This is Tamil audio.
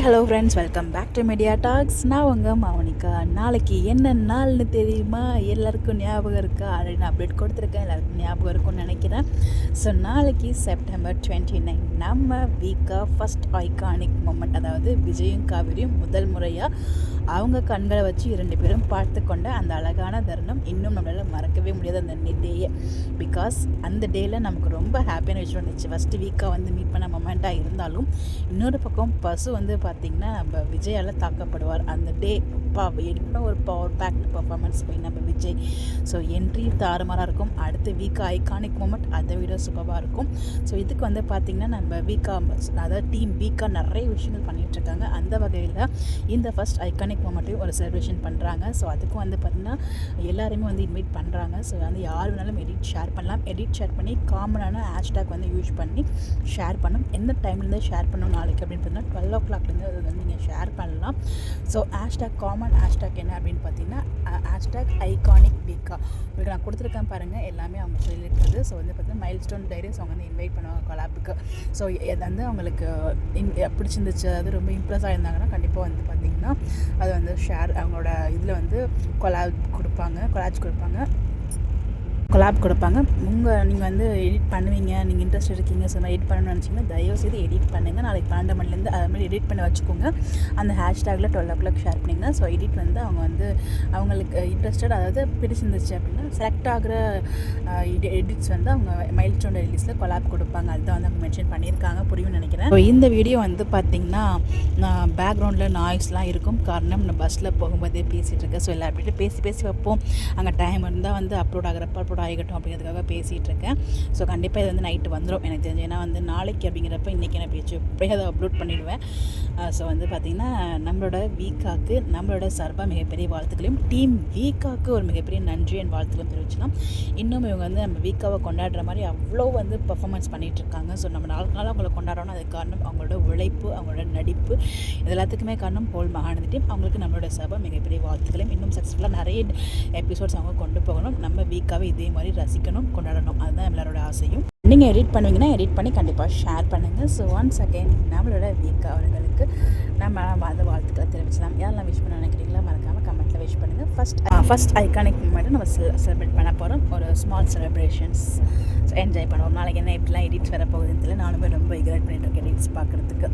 Hello friends, welcome back to media talks. நான் உங்கள் மௌனிகா. நாளைக்கு என்ன நாள்னு தெரியுமா? எல்லாருக்கும் ஞாபகம் இருக்கா? ஆல்ரெடி நான் அப்டேட் கொடுத்துருக்கேன், எல்லாருக்கும் ஞாபகம் இருக்கும்னு நினைக்கிறேன். ஸோ நாளைக்கு செப்டம்பர் 29 நம்ம வீக்காக ஃபஸ்ட் ஐகானிக் மூமெண்ட், அதாவது விஜயும் காவிரியும் முதல் முறையாக அவங்க கண்களை வச்சு 2 பேரும் பார்த்து கொண்ட அந்த அழகான தருணம் இன்னும் நம்மளால் மறக்கவே முடியாது அந்த டேயை. பிகாஸ் அந்த டேயில் நமக்கு ரொம்ப ஹாப்பியான விஷயம் இருந்துச்சு. ஃபஸ்ட்டு வீக்காக வந்து மீட் பண்ண மொமெண்ட்டாக இருந்தாலும், இன்னொரு பக்கம் பசு வந்து பார்த்திங்கன்னா நம்ம விஜயால் தாக்கப்படுவார் அந்த டே. என்ன ஒரு பவர் பேக்ட் பர்ஃபார்மன்ஸ் போய் நம்ம விஜய். ஸோ என்ட்ரி தாறுமாறாக இருக்கும். அடுத்த வீக்காக ஐகானிக் மூமெண்ட் அதை விட சூப்பராக இருக்கும். ஸோ இதுக்கு வந்து பார்த்திங்கன்னா நம்ம வீக்காக, அதாவது டீம் வீக்காக நிறைய விஷயங்கள் பண்ணிகிட்ருக்காங்க. அந்த வகையில் இந்த ஃபஸ்ட் ஐகானிக் மூமெண்ட்டையும் ஒரு செலிப்ரேஷன் பண்ணுறாங்க. ஸோ அதுக்கும் வந்து பார்த்திங்கன்னா எல்லாருமே வந்து இன்வைட் பண்ணுறாங்க. ஸோ வந்து யார் வேணாலும் ஷேர் பண்ணலாம். ஷேர் பண்ணி காமனான ஹேஷ்டேக் வந்து யூஸ் பண்ணி ஷேர் பண்ணணும். எந்த டைம்லேருந்து ஷேர் பண்ணணும் நாளைக்கு அப்படின்னு பார்த்தீங்கன்னா 12 o'clockலேருந்து அது வந்து நீங்கள் ஷேர் பண்ணலாம். ஸோ காமன் ஹேஷ்டேக் என்ன அப்படின்னு பார்த்தீங்கன்னா ஹேஷ்டேக் ஐகானிக் வீக்கா. உங்களுக்கு நான் கொடுத்துருக்கேன் பாருங்கள், எல்லாமே அவங்க சொல்லியிருக்குது. ஸோ வந்து பார்த்தீங்கன்னா மைல்ஸ்டோன் டைரிஸ் அவங்க வந்து இன்வைட் பண்ணுவாங்க கொலாபுக்கு. ஸோ அது வந்து அவங்களுக்கு பிடிச்சிருந்துச்சு, அது ரொம்ப இம்ப்ரெஸ் ஆகியிருந்தாங்கன்னா கண்டிப்பாக வந்து பார்த்திங்கன்னா அது வந்து ஷேர் அவங்களோட இதில் வந்து கொலாஜ் கொடுப்பாங்க. நீங்கள் வந்து எடிட் பண்ணுவீங்க, நீங்கள் இன்ட்ரெஸ்ட் இருக்கீங்க, ஸோ மாதிரி எடிட் பண்ணணும்னு நினச்சிங்கன்னா தயவுசெய்து எடிட் பண்ணுங்கள். நாளைக்கு 12 மணிலேருந்து அது மாதிரி எடிட் பண்ணி வச்சுக்கோங்க. அந்த ஹேஷ்டேக்கில் 12 o'clock ஷேர் பண்ணிங்கன்னா ஸோ எடிட் வந்து அவங்க வந்து அவங்களுக்கு இன்ட்ரெஸ்டட், அதாவது பிடிச்சிருந்துச்சு அப்படின்னா செலக்ட் ஆகிற எடிட்ஸ் வந்து அவங்க மைல்ஸ்டோன் ரிலீஸில் கொலாப் கொடுப்பாங்க. அதுதான் வந்து அவங்க மென்ஷன் பண்ணியிருக்காங்க, புரியும்னு நினைக்கிறேன். ஸோ இந்த வீடியோ வந்து பார்த்திங்கன்னா பேக்ரவுண்டில் நாய்ஸ்லாம் இருக்கும். காரணம் நான் பஸ்ஸில் போகும்போதே பேசிகிட்டு இருக்கேன். ஸோ எல்லாருக்கிட்ட பேசி வைப்போம். அங்கே டைம் இருந்தால் வந்து அப்லோட் ஆகட்டும் அப்படிங்கிறதுக்காக பேசிகிட்டு இருக்கேன். ஸோ கண்டிப்பாக இது வந்து நைட்டு வந்துடும் எனக்கு தெரிஞ்சு. ஏன்னா வந்து நாளைக்கு அப்படிங்கிறப்ப இன்றைக்கி நான் எப்படியே அதை அப்லோட் பண்ணிடுவேன். ஸோ வந்து பார்த்திங்கன்னா நம்மளோட வீக்காக்கு நம்மளோட சார்பாக மிகப்பெரிய வாழ்த்துக்களையும், டீம் வீக்காக்கு ஒரு மிகப்பெரிய நன்றி என் வாழ்த்துக்களும் தெரிவிச்சலாம். இன்னும் இவங்க வந்து நம்ம வீக்காவை கொண்டாடுற மாதிரி அவ்வளோ வந்து பர்ஃபார்மன்ஸ் பண்ணிகிட்ருக்காங்க. ஸோ நம்ம நாளுக்கு அவங்கள கொண்டாடணும். அதுக்கு காரணம் அவங்களோட உழைப்பு, அவங்களோட நடிப்பு, இது எல்லாத்துக்குமே காரணம் போல் மகாநதி டீம். அவங்களுக்கு நம்மளோட சார்பாக மிகப்பெரிய வாழ்த்துக்களையும், இன்னும் சக்ஸஸ்ஃபுல்லாக நிறைய எபிசோட்ஸ் அவங்க கொண்டு போகணும். நம்ம வீக்காவை இதே மாதிரி ரசிக்கணும், கொண்டாடணும். அதுதான் எல்லாரோட ஆசையும். நீங்கள் எடிட் பண்ணுவீங்கன்னா எடிட் பண்ணி கண்டிப்பாக ஷேர் பண்ணுங்கள். ஸோ ஒன்ஸ் அகெயின் நம்மளோட வீக்கா அவர்களுக்கு நம்ம அந்த வாழ்த்துக்களை தெரிவிச்சலாம். யாரெல்லாம் விஷ் பண்ண நினைக்கிறீங்களா மறக்காமல் கமெண்ட்டில் விஷ் பண்ணுங்கள். ஃபஸ்ட் ஐகானிக் மூமெண்ட்டை நம்ம செலிப்ரேட் பண்ண போகிறோம். ஒரு ஸ்மால் செலிப்ரேஷன்ஸ் என்ஜாய் பண்ணுவோம். நாளைக்கு என்ன எப்படிலாம் எடிட்ஸ் வர போகுதுன்னு தெரியல. நானுமே ரொம்ப எக்ஸைட் பண்ணிட்டு இருக்கேன் எடிட்ஸ் பார்க்குறதுக்கு.